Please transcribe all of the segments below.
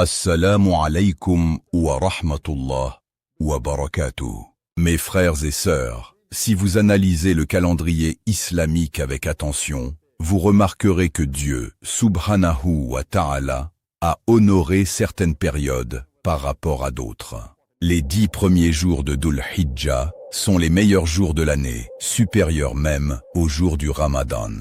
Assalamu alaykum wa rahmatullah wa barakatuh. Mes frères et sœurs, si vous analysez le calendrier islamique avec attention, vous remarquerez que Dieu, subhanahu wa ta'ala, a honoré certaines périodes par rapport à d'autres. Les 10 premiers jours de Dhul Hijjah sont les meilleurs jours de l'année, supérieurs même aux jours du Ramadan.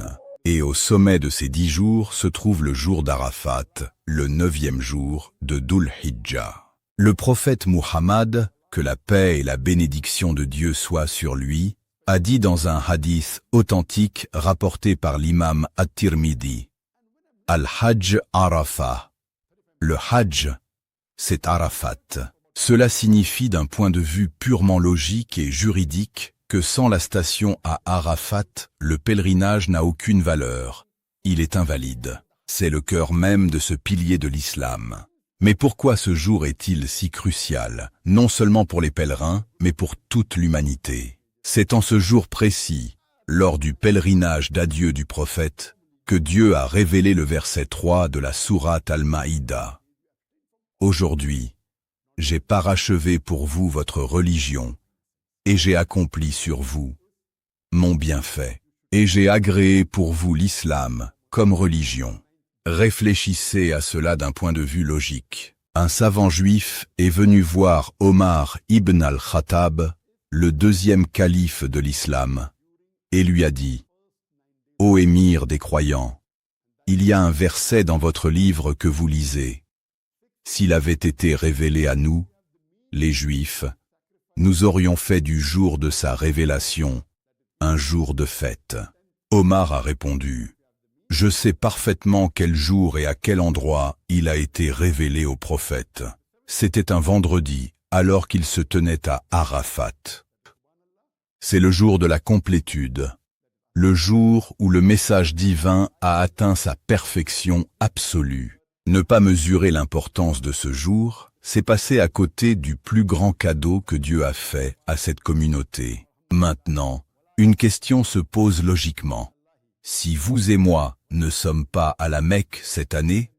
Et au sommet de ces 10 jours se trouve le jour d'Arafat, le 9e jour de Dhul Hijjah. Le prophète Muhammad, que la paix et la bénédiction de Dieu soient sur lui, a dit dans un hadith authentique rapporté par l'imam At-Tirmidhi: Al-Hajj Arafah. Le Hajj, c'est Arafat. Cela signifie d'un point de vue purement logique et juridique que sans la station à Arafat, le pèlerinage n'a aucune valeur. Il est invalide. C'est le cœur même de ce pilier de l'islam. Mais pourquoi ce jour est-il si crucial, non seulement pour les pèlerins, mais pour toute l'humanité? C'est en ce jour précis, lors du pèlerinage d'adieu du prophète, que Dieu a révélé le verset 3 de la sourate Al-Maïda. Aujourd'hui, j'ai parachevé pour vous votre religion, et j'ai accompli sur vous mon bienfait, et j'ai agréé pour vous l'islam comme religion. Réfléchissez à cela d'un point de vue logique. Un savant juif est venu voir Omar ibn al-Khattab, le 2e calife de l'islam, et lui a dit: Ô émir des croyants, il y a un verset dans votre livre que vous lisez. S'il avait été révélé à nous, les Juifs, nous aurions fait du jour de sa révélation un jour de fête. Omar a répondu: Je sais parfaitement quel jour et à quel endroit il a été révélé au prophète. C'était un vendredi, alors qu'il se tenait à Arafat. C'est le jour de la complétude, le jour où le message divin a atteint sa perfection absolue. Ne pas mesurer l'importance de ce jour, c'est passer à côté du plus grand cadeau que Dieu a fait à cette communauté. Maintenant, une question se pose logiquement. Si vous et moi ne sommes pas à la Mecque cette année,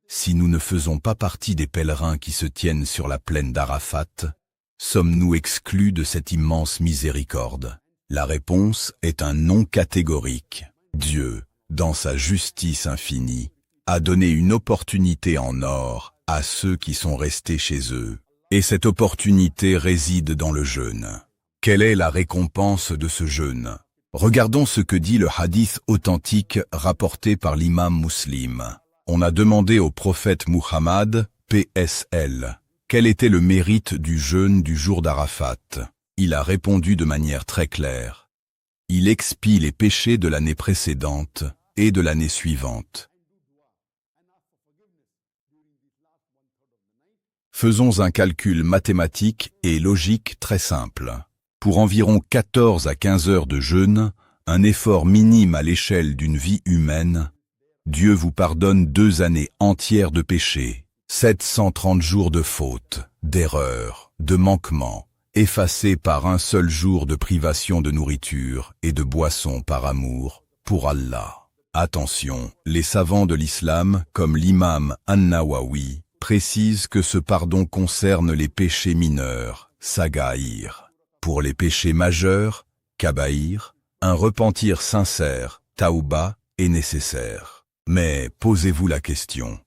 si nous ne faisons pas partie des pèlerins qui se tiennent sur la plaine d'Arafat, sommes-nous exclus de cette immense miséricorde? La réponse est un non catégorique. Dieu, dans sa justice infinie, a donné une opportunité en or à ceux qui sont restés chez eux. Et cette opportunité réside dans le jeûne. Quelle est la récompense de ce jeûne? Regardons ce que dit le hadith authentique rapporté par l'imam Muslim. On a demandé au prophète Muhammad, PSL, quel était le mérite du jeûne du jour d'Arafat. Il a répondu de manière très claire: il expie les péchés de l'année précédente et de l'année suivante. Faisons un calcul mathématique et logique très simple. Pour environ 14 à 15 heures de jeûne, un effort minime à l'échelle d'une vie humaine, Dieu vous pardonne 2 années entières de péché, 730 jours de fautes, d'erreurs, de manquements, effacés par un seul jour de privation de nourriture et de boisson par amour pour Allah. Attention, les savants de l'islam, comme l'imam An-Nawawi, précisent que ce pardon concerne les péchés mineurs, sagaïr. Pour les péchés majeurs, kabaïr, un repentir sincère, taouba, est nécessaire. Mais posez-vous la question: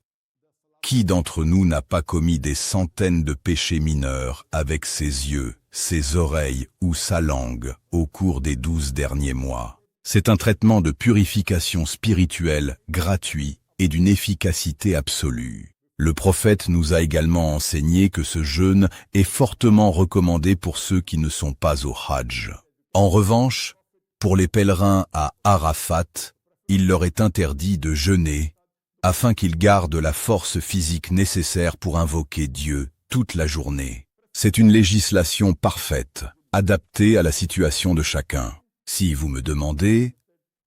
qui d'entre nous n'a pas commis des centaines de péchés mineurs avec ses yeux, ses oreilles ou sa langue au cours des 12 derniers mois? C'est un traitement de purification spirituelle gratuit et d'une efficacité absolue. Le prophète nous a également enseigné que ce jeûne est fortement recommandé pour ceux qui ne sont pas au Hajj. En revanche, pour les pèlerins à Arafat, il leur est interdit de jeûner afin qu'ils gardent la force physique nécessaire pour invoquer Dieu toute la journée. C'est une législation parfaite, adaptée à la situation de chacun. Si vous me demandez,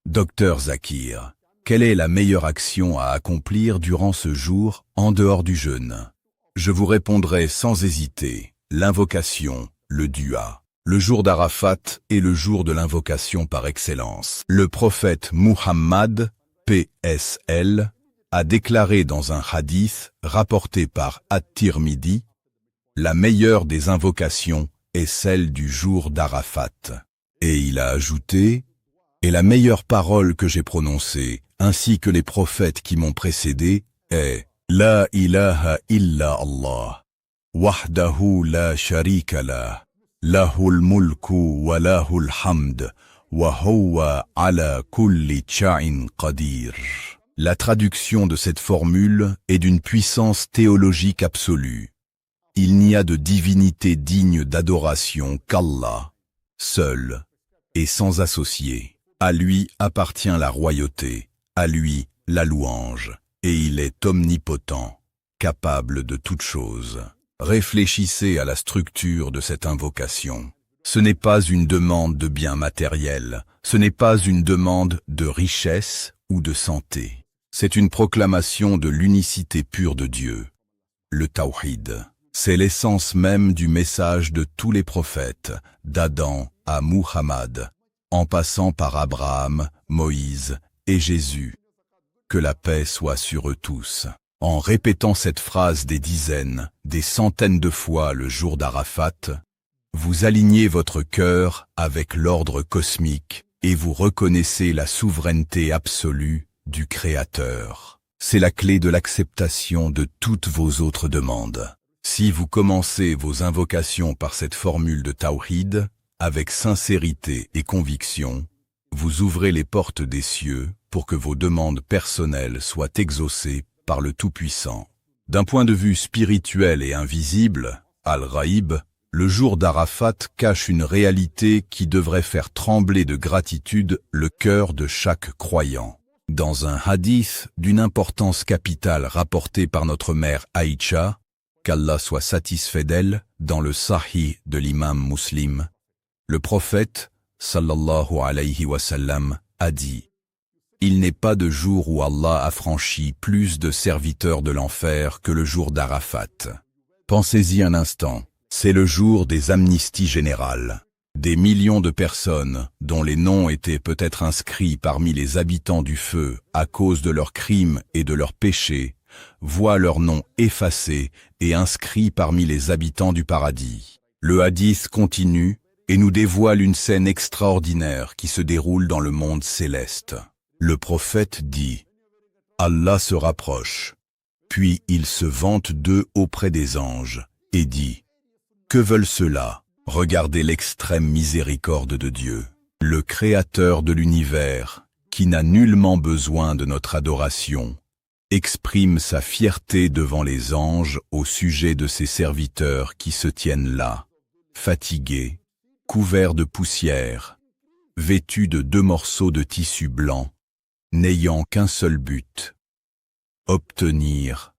Docteur Zakir, quelle est la meilleure action à accomplir durant ce jour en dehors du jeûne? Je vous répondrai sans hésiter: l'invocation, le dua. Le jour d'Arafat est le jour de l'invocation par excellence. Le prophète Muhammad, PSL, a déclaré dans un hadith rapporté par At-Tirmidhi, la meilleure des invocations est celle du jour d'Arafat. Et il a ajouté, et la meilleure parole que j'ai prononcée, ainsi que les prophètes qui m'ont précédé, est La ilaha illa Allah, wahdahu la sharika lah, lahul mulku wa lahul hamd, wa huwa ala kulli shay'in qadir. La traduction de cette formule est d'une puissance théologique absolue. Il n'y a de divinité digne d'adoration qu'Allah, seul et sans associé. À lui appartient la royauté, à lui la louange, et il est omnipotent, capable de toutes choses. Réfléchissez à la structure de cette invocation. Ce n'est pas une demande de biens matériels, ce n'est pas une demande de richesse ou de santé. C'est une proclamation de l'unicité pure de Dieu. Le Tawhid, c'est l'essence même du message de tous les prophètes, d'Adam à Muhammad, en passant par Abraham, Moïse et Jésus. Que la paix soit sur eux tous. En répétant cette phrase des dizaines, des centaines de fois le jour d'Arafat, vous alignez votre cœur avec l'ordre cosmique et vous reconnaissez la souveraineté absolue du Créateur. C'est la clé de l'acceptation de toutes vos autres demandes. Si vous commencez vos invocations par cette formule de Tawhid, avec sincérité et conviction, vous ouvrez les portes des cieux pour que vos demandes personnelles soient exaucées par le Tout-Puissant. D'un point de vue spirituel et invisible, Al-Ghaib, le jour d'Arafat cache une réalité qui devrait faire trembler de gratitude le cœur de chaque croyant. Dans un hadith d'une importance capitale rapporté par notre mère Aïcha, qu'Allah soit satisfait d'elle, dans le Sahih de l'imam Muslim, le prophète, sallallahu alayhi wa sallam, a dit « Il n'est pas de jour où Allah a franchi plus de serviteurs de l'enfer que le jour d'Arafat. » Pensez-y un instant, c'est le jour des amnisties générales. Des millions de personnes, dont les noms étaient peut-être inscrits parmi les habitants du feu à cause de leurs crimes et de leurs péchés, voient leurs noms effacés et inscrits parmi les habitants du paradis. Le hadith continue et nous dévoile une scène extraordinaire qui se déroule dans le monde céleste. Le prophète dit « Allah se rapproche ». Puis il se vante d'eux auprès des anges et dit « Que veulent ceux-là ? Regardez l'extrême miséricorde de Dieu, le Créateur de l'univers, qui n'a nullement besoin de notre adoration, exprime sa fierté devant les anges au sujet de ses serviteurs qui se tiennent là, fatigués, couverts de poussière, vêtus de 2 morceaux de tissu blanc, n'ayant qu'un seul but, obtenir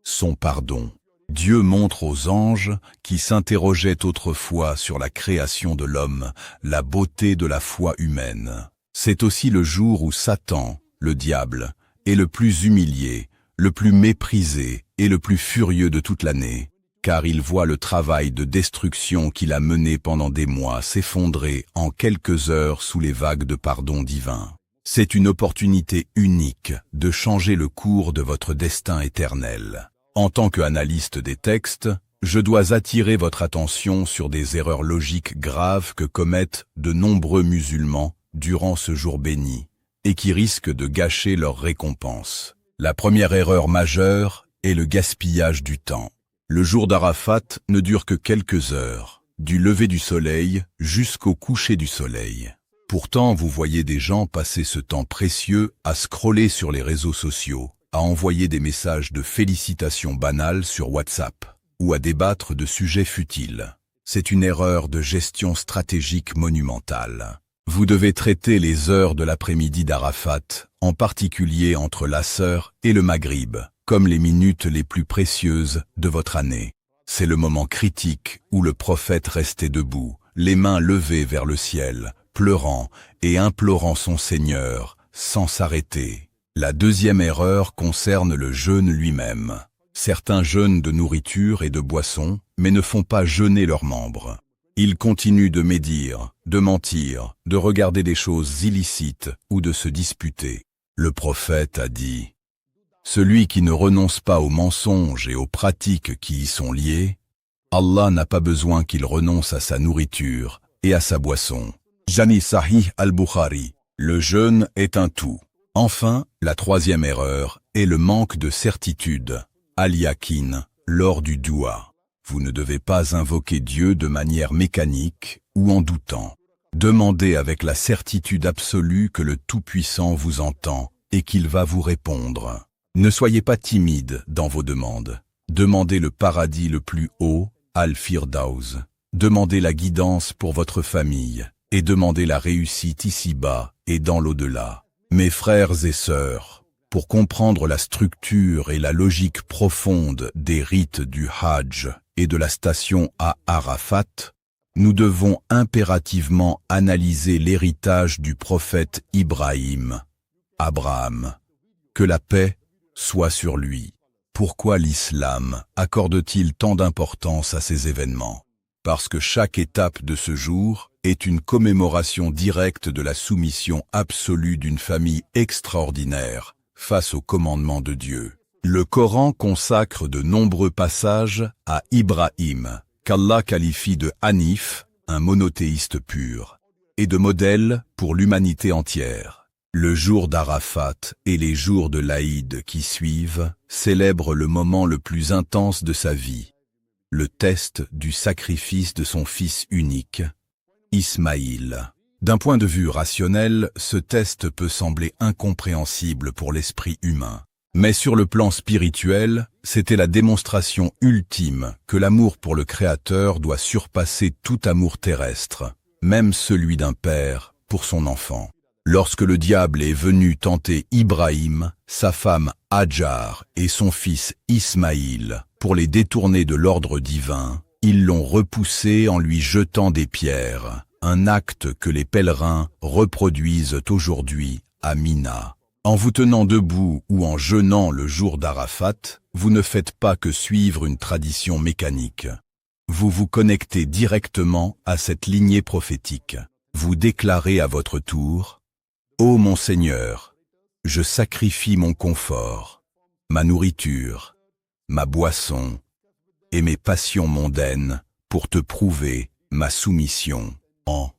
son pardon. Dieu montre aux anges, qui s'interrogeaient autrefois sur la création de l'homme, la beauté de la foi humaine. C'est aussi le jour où Satan, le diable, est le plus humilié, le plus méprisé et le plus furieux de toute l'année, car il voit le travail de destruction qu'il a mené pendant des mois s'effondrer en quelques heures sous les vagues de pardon divin. C'est une opportunité unique de changer le cours de votre destin éternel. En tant qu'analyste des textes, je dois attirer votre attention sur des erreurs logiques graves que commettent de nombreux musulmans durant ce jour béni, et qui risquent de gâcher leur récompense. La première erreur majeure est le gaspillage du temps. Le jour d'Arafat ne dure que quelques heures, du lever du soleil jusqu'au coucher du soleil. Pourtant, vous voyez des gens passer ce temps précieux à scroller sur les réseaux sociaux, à envoyer des messages de félicitations banales sur WhatsApp, ou à débattre de sujets futiles. C'est une erreur de gestion stratégique monumentale. Vous devez traiter les heures de l'après-midi d'Arafat, en particulier entre l'Asr et le Maghrib, comme les minutes les plus précieuses de votre année. C'est le moment critique où le prophète restait debout, les mains levées vers le ciel, pleurant et implorant son Seigneur, sans s'arrêter. La deuxième erreur concerne le jeûne lui-même. Certains jeûnent de nourriture et de boissons, mais ne font pas jeûner leurs membres. Ils continuent de médire, de mentir, de regarder des choses illicites ou de se disputer. Le prophète a dit Celui qui ne renonce pas aux mensonges et aux pratiques qui y sont liées, Allah n'a pas besoin qu'il renonce à sa nourriture et à sa boisson. Jami Sahih al-Bukhari. Le jeûne est un tout. Enfin, la troisième erreur est le manque de certitude, al-yakin, lors du doua. Vous ne devez pas invoquer Dieu de manière mécanique ou en doutant. Demandez avec la certitude absolue que le Tout-Puissant vous entend et qu'il va vous répondre. Ne soyez pas timide dans vos demandes. Demandez le paradis le plus haut, Al-Firdaus. Demandez la guidance pour votre famille et demandez la réussite ici-bas et dans l'au-delà. Mes frères et sœurs, pour comprendre la structure et la logique profonde des rites du Hajj et de la station à Arafat, nous devons impérativement analyser l'héritage du prophète Ibrahim, Abraham. Que la paix soit sur lui. Pourquoi l'islam accorde-t-il tant d'importance à ces événements? Parce que chaque étape de ce jour est une commémoration directe de la soumission absolue d'une famille extraordinaire face au commandement de Dieu. Le Coran consacre de nombreux passages à Ibrahim, qu'Allah qualifie de Hanif, un monothéiste pur, et de modèle pour l'humanité entière. Le jour d'Arafat et les jours de l'Aïd qui suivent célèbrent le moment le plus intense de sa vie, le test du sacrifice de son fils unique, Ismaïl. D'un point de vue rationnel, ce test peut sembler incompréhensible pour l'esprit humain. Mais sur le plan spirituel, c'était la démonstration ultime que l'amour pour le Créateur doit surpasser tout amour terrestre, même celui d'un père pour son enfant. Lorsque le diable est venu tenter Ibrahim, sa femme Hadjar et son fils Ismaïl pour les détourner de l'ordre divin, ils l'ont repoussé en lui jetant des pierres, un acte que les pèlerins reproduisent aujourd'hui à Mina. En vous tenant debout ou en jeûnant le jour d'Arafat, vous ne faites pas que suivre une tradition mécanique. Vous vous connectez directement à cette lignée prophétique. Vous déclarez à votre tour « Ô mon Seigneur, je sacrifie mon confort, ma nourriture, ma boisson et mes passions mondaines pour te prouver ma soumission en ».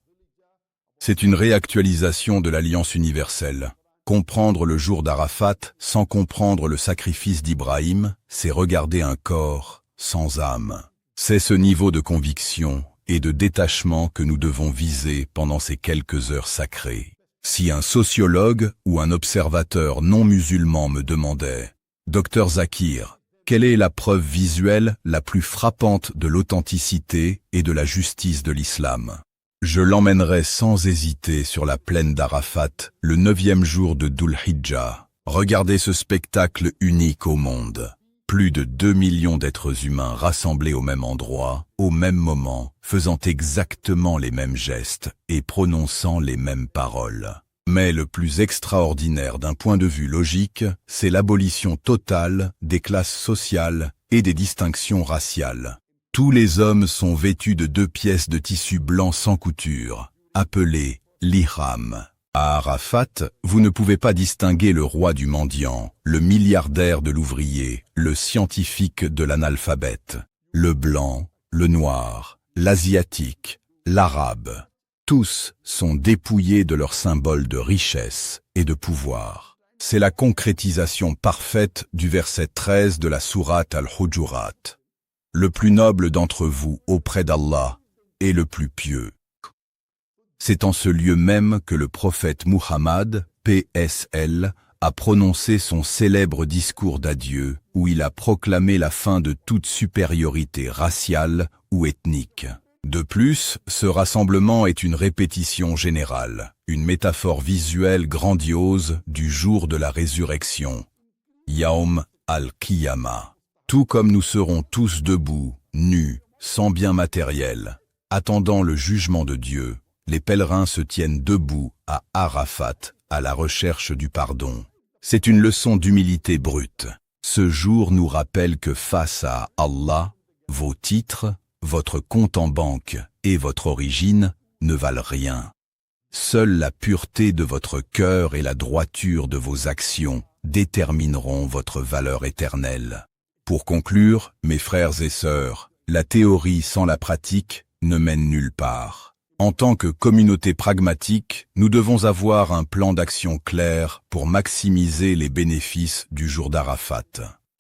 C'est une réactualisation de l'Alliance universelle. Comprendre le jour d'Arafat sans comprendre le sacrifice d'Ibrahim, c'est regarder un corps sans âme. C'est ce niveau de conviction et de détachement que nous devons viser pendant ces quelques heures sacrées. Si un sociologue ou un observateur non musulman me demandait « Docteur Zakir, quelle est la preuve visuelle la plus frappante de l'authenticité et de la justice de l'islam ?» Je l'emmènerai sans hésiter sur la plaine d'Arafat, le 9e jour de Dhul Hijjah. Regardez ce spectacle unique au monde. Plus de 2 millions d'êtres humains rassemblés au même endroit, au même moment, faisant exactement les mêmes gestes et prononçant les mêmes paroles. Mais le plus extraordinaire d'un point de vue logique, c'est l'abolition totale des classes sociales et des distinctions raciales. Tous les hommes sont vêtus de 2 pièces de tissu blanc sans couture, appelées l'ihram. À Arafat, vous ne pouvez pas distinguer le roi du mendiant, le milliardaire de l'ouvrier, le scientifique de l'analphabète, le blanc, le noir, l'asiatique, l'arabe. Tous sont dépouillés de leurs symboles de richesse et de pouvoir. C'est la concrétisation parfaite du verset 13 de la sourate Al-Hujurat. Le plus noble d'entre vous auprès d'Allah est le plus pieux. C'est en ce lieu même que le prophète Muhammad, PSL, a prononcé son célèbre discours d'adieu où il a proclamé la fin de toute supériorité raciale ou ethnique. De plus, ce rassemblement est une répétition générale, une métaphore visuelle grandiose du jour de la résurrection, Yaum al-Qiyamah. Tout comme nous serons tous debout, nus, sans bien matériel, attendant le jugement de Dieu, les pèlerins se tiennent debout à Arafat, à la recherche du pardon. C'est une leçon d'humilité brute. Ce jour nous rappelle que face à Allah, vos titres, votre compte en banque et votre origine ne valent rien. Seule la pureté de votre cœur et la droiture de vos actions détermineront votre valeur éternelle. Pour conclure, mes frères et sœurs, la théorie sans la pratique ne mène nulle part. En tant que communauté pragmatique, nous devons avoir un plan d'action clair pour maximiser les bénéfices du jour d'Arafat.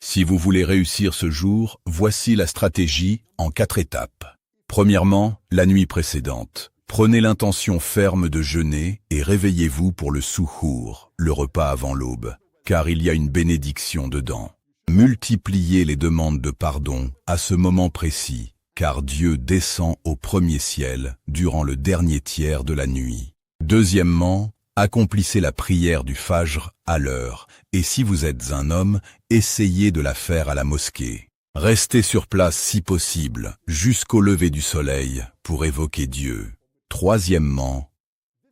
Si vous voulez réussir ce jour, voici la stratégie en 4 étapes. Premièrement, la nuit précédente. Prenez l'intention ferme de jeûner et réveillez-vous pour le souhour, le repas avant l'aube, car il y a une bénédiction dedans. Multipliez les demandes de pardon à ce moment précis, car Dieu descend au premier ciel durant le dernier tiers de la nuit. Deuxièmement, accomplissez la prière du Fajr à l'heure, et si vous êtes un homme, essayez de la faire à la mosquée. Restez sur place si possible, jusqu'au lever du soleil, pour évoquer Dieu. Troisièmement,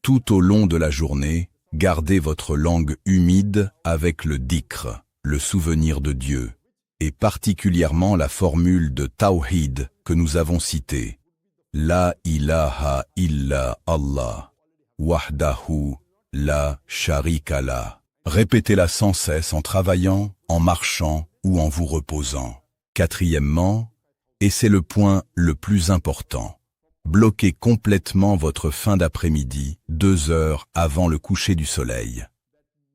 tout au long de la journée, gardez votre langue humide avec le dhikr, le souvenir de Dieu, et particulièrement la formule de Tawhid que nous avons citée. La ilaha illa Allah, wahdahu la sharika la. Répétez-la sans cesse en travaillant, en marchant ou en vous reposant. Quatrièmement, et c'est le point le plus important, bloquez complètement votre fin d'après-midi, 2 heures avant le coucher du soleil.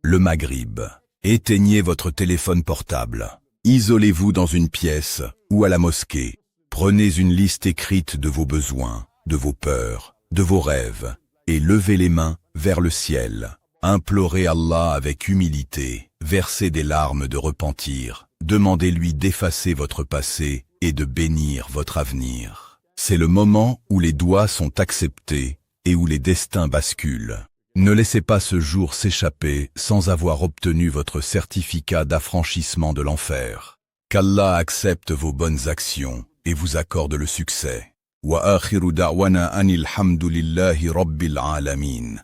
Le Maghrib. Éteignez votre téléphone portable. Isolez-vous dans une pièce ou à la mosquée. Prenez une liste écrite de vos besoins, de vos peurs, de vos rêves, et levez les mains vers le ciel. Implorez Allah avec humilité, versez des larmes de repentir, demandez-lui d'effacer votre passé et de bénir votre avenir. C'est le moment où les doigts sont acceptés et où les destins basculent. Ne laissez pas ce jour s'échapper sans avoir obtenu votre certificat d'affranchissement de l'enfer. Qu'Allah accepte vos bonnes actions et vous accorde le succès. Wa akhiru da'wana anil hamdulillahi rabbil alamin.